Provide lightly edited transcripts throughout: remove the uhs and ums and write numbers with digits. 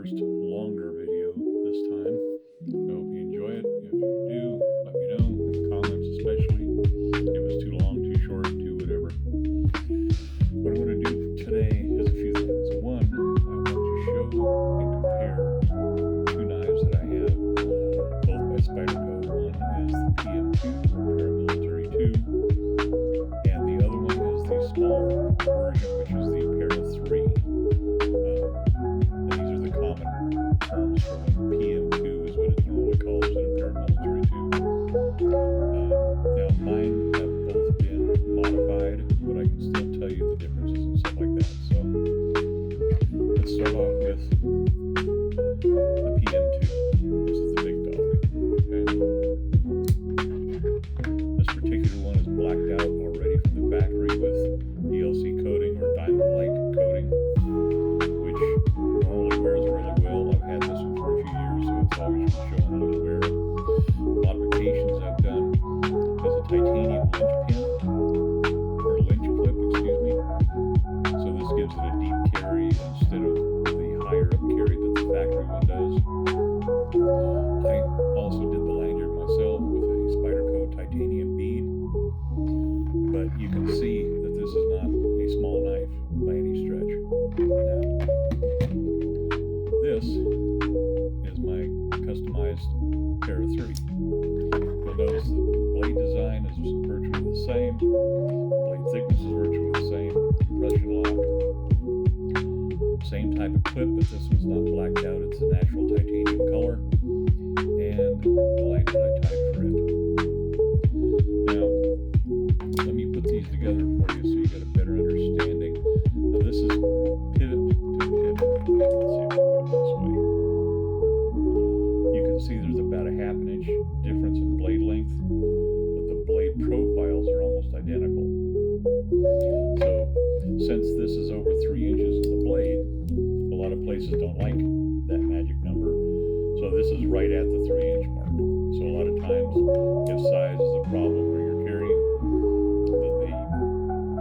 first longer video this time. I hope you enjoy it. If you do, let me know in the comments, especially if it was too long, too short, too whatever. What I'm going to do today is a few things. One, I want to show and compare two knives that I have, both by Spyderco. One is the PM2 or Paramilitary 2, and the other one is the smaller version, which is the Para 3. These are the common terms for them. PM2 is what it's normally called instead of Paramilitary 2. Now mine have both been modified, but I can still tell you the differences and stuff like that. So let's start off with the PM2. This is the big dog. Okay. This particular one is blacked out already from the factory with DLC coating or diamond-like coating, which normally wears really well. I've had this one for a few years, so it's always been showing a little wear. Modifications I've done is a titanium lynch pin, or lynch clip, excuse me. So this gives it a deep carry instead of the higher up carry that the factory one does. I also did the lanyard myself with a Spyderco titanium bead, but you can see that this is not a small knife by any stretch. Now, this is my customized Para 3. You'll notice the blade design is virtually the same, blade thickness is virtually the same, compression lock, same type of clip, but this one's not blacked out, it's a natural titanium color, and the lanyard I tied for it. Now, let me put these together for you so you get a better understanding. Now this is pivot to pivot. Let's see if we can go this way. You can see there's about a ½ inch difference in blade length, but the blade profiles are almost identical. So since this is over 3 inches in the blade, a lot of places don't like that magic number. So this is right at the 3-inch mark. So a lot of times, if size is a problem where you're carrying, the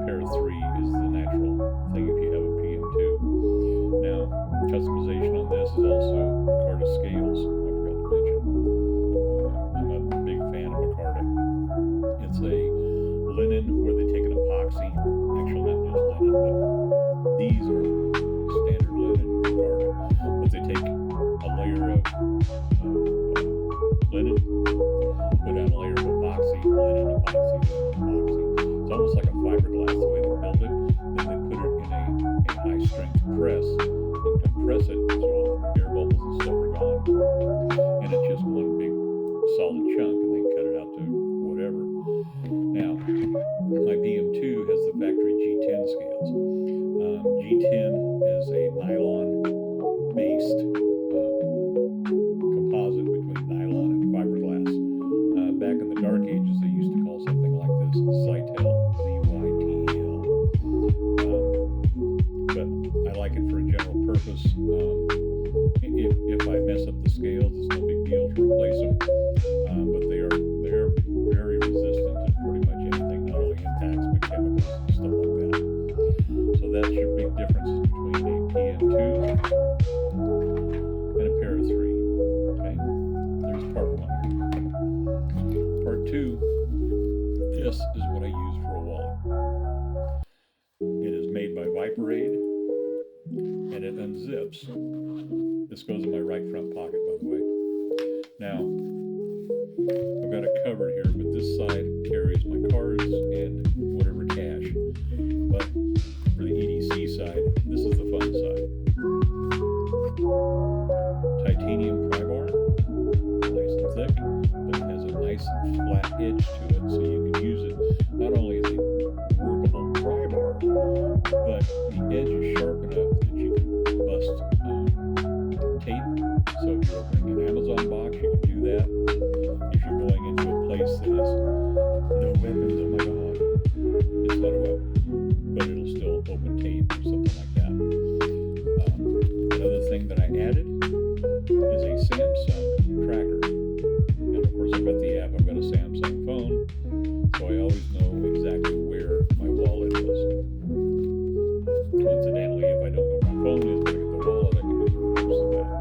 Para 3 is the natural thing if you have a PM2. Now, customization on this is also Micarta scales. I forgot to mention. I'm a big fan of Micarta. It's a linen where they take an epoxy. Actually, not just linen, but these are standard linen Micarta. But they take a layer of linen, put down a layer of epoxy, linen, epoxy, linen, epoxy. It's almost like a fiberglass the way they build it. Then they put it in a high-strength press and compress it so all the air bubbles and stuff are gone. And it's just one big solid chunk, and they cut it out to whatever. Now, my PM2 has the factory G10 scales. G10 is a nylon-based composite between nylon and fiberglass. Back in the dark ages, they used to call something like this Zytel, Z-Y-T-E-L. But I like it for a general purpose. If I mess up the scales, it's no big deal to replace them. But they're very resistant to pretty much anything, not only impacts but chemicals and stuff like that. So that's your big differences between a PM2 and a Para 3. Okay, there's part 1. Part 2, this is what I use for a wallet. It is made by Viperade, and it unzips. This goes in my right front pocket, by the way. Now, I've got it covered here, but this side carries my cards and whatever cash. But for the EDC side, this is the fun side. Titanium pry bar, nice and thick, but it has a nice flat edge to it, so you can use it not only as a workable pry bar, but the edge is sharp enough that you can bust tape. So if you're opening an Amazon box, you can do that. If you're going into a place that has no weapons, oh my god, it's not a weapon, but it'll still open tape or something like that. Another thing that I added is a Samsung tracker. And of course I've got the app, I've got a Samsung phone, so I always know exactly where my wallet is. Incidentally, if I don't know where my phone is, but I get the wallet, I can do the reverse of that.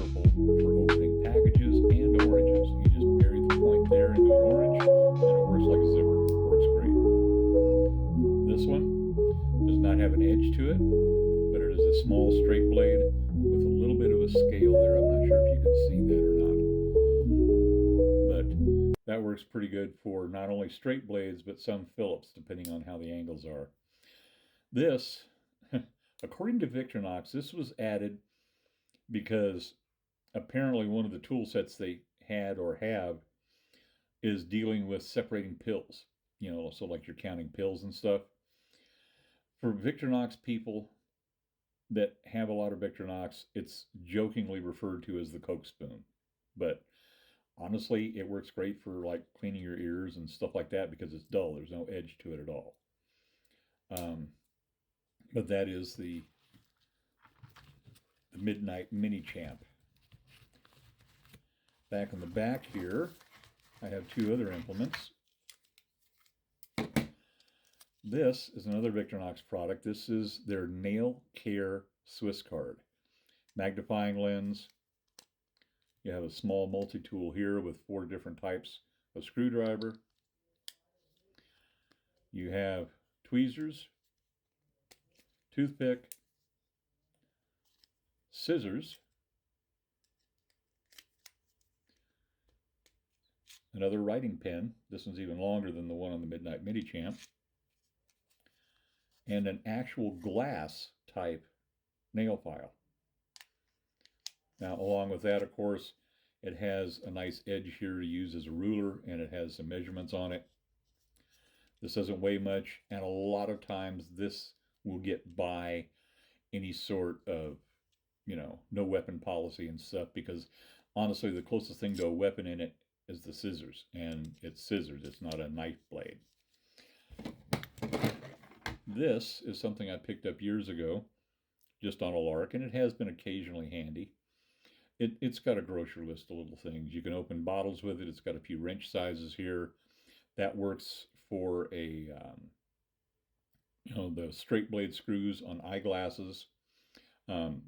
wonderful for opening packages and oranges. You just bury the point there into an orange, and it works like a zipper. It works great. This one does not have an edge to it, but it is a small straight blade with a little bit of a scale there. I'm not sure if you can see that or not. But that works pretty good for not only straight blades, but some Phillips, depending on how the angles are. This, according to Victorinox, this was added because apparently one of the tool sets they had or have is dealing with separating pills. You know, so like you're counting pills and stuff. For Victorinox people that have a lot of Victorinox, it's jokingly referred to as the Coke spoon. But honestly, it works great for like cleaning your ears and stuff like that because it's dull. There's no edge to it at all. But that is the Midnight Mini Champ. Back in the back here, I have two other implements. This is another Victorinox product. This is their Nail Care Swiss card. Magnifying lens. You have a small multi-tool here with 4 different types of screwdriver. You have tweezers, toothpick, scissors, another writing pen. This one's even longer than the one on the Midnight Mini Champ, and an actual glass type nail file. Now, along with that, of course, it has a nice edge here to use as a ruler, and it has some measurements on it. This doesn't weigh much, and a lot of times this will get by any sort of, you know, no weapon policy and stuff, because honestly, the closest thing to a weapon in it is the scissors, and it's scissors. It's not a knife blade. This is something I picked up years ago, just on a lark, and it has been occasionally handy. It's got a grocery list of little things. You can open bottles with it. It's got a few wrench sizes here. That works for a, you know, the straight blade screws on eyeglasses.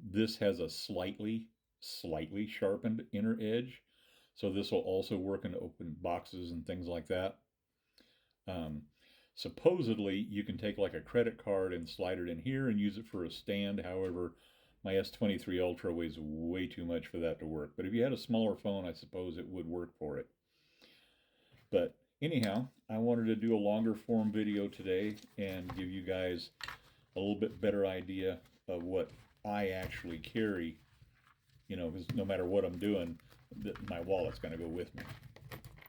This has a slightly sharpened inner edge. So this will also work in open boxes and things like that. Supposedly, you can take like a credit card and slide it in here and use it for a stand. However, my S23 Ultra weighs way too much for that to work. But if you had a smaller phone, I suppose it would work for it. But anyhow, I wanted to do a longer form video today and give you guys a little bit better idea of what I actually carry. You know, because no matter what I'm doing, my wallet's going to go with me.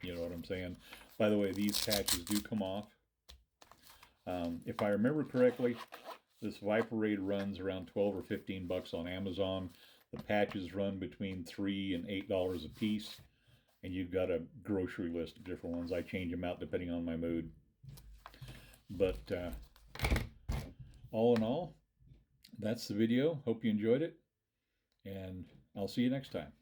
You know what I'm saying? By the way, these patches do come off. If I remember correctly, this Viperade runs around $12 or $15 on Amazon. The patches run between $3 and $8 a piece, and you've got a grocery list of different ones. I change them out depending on my mood. But all in all, that's the video. Hope you enjoyed it, and I'll see you next time.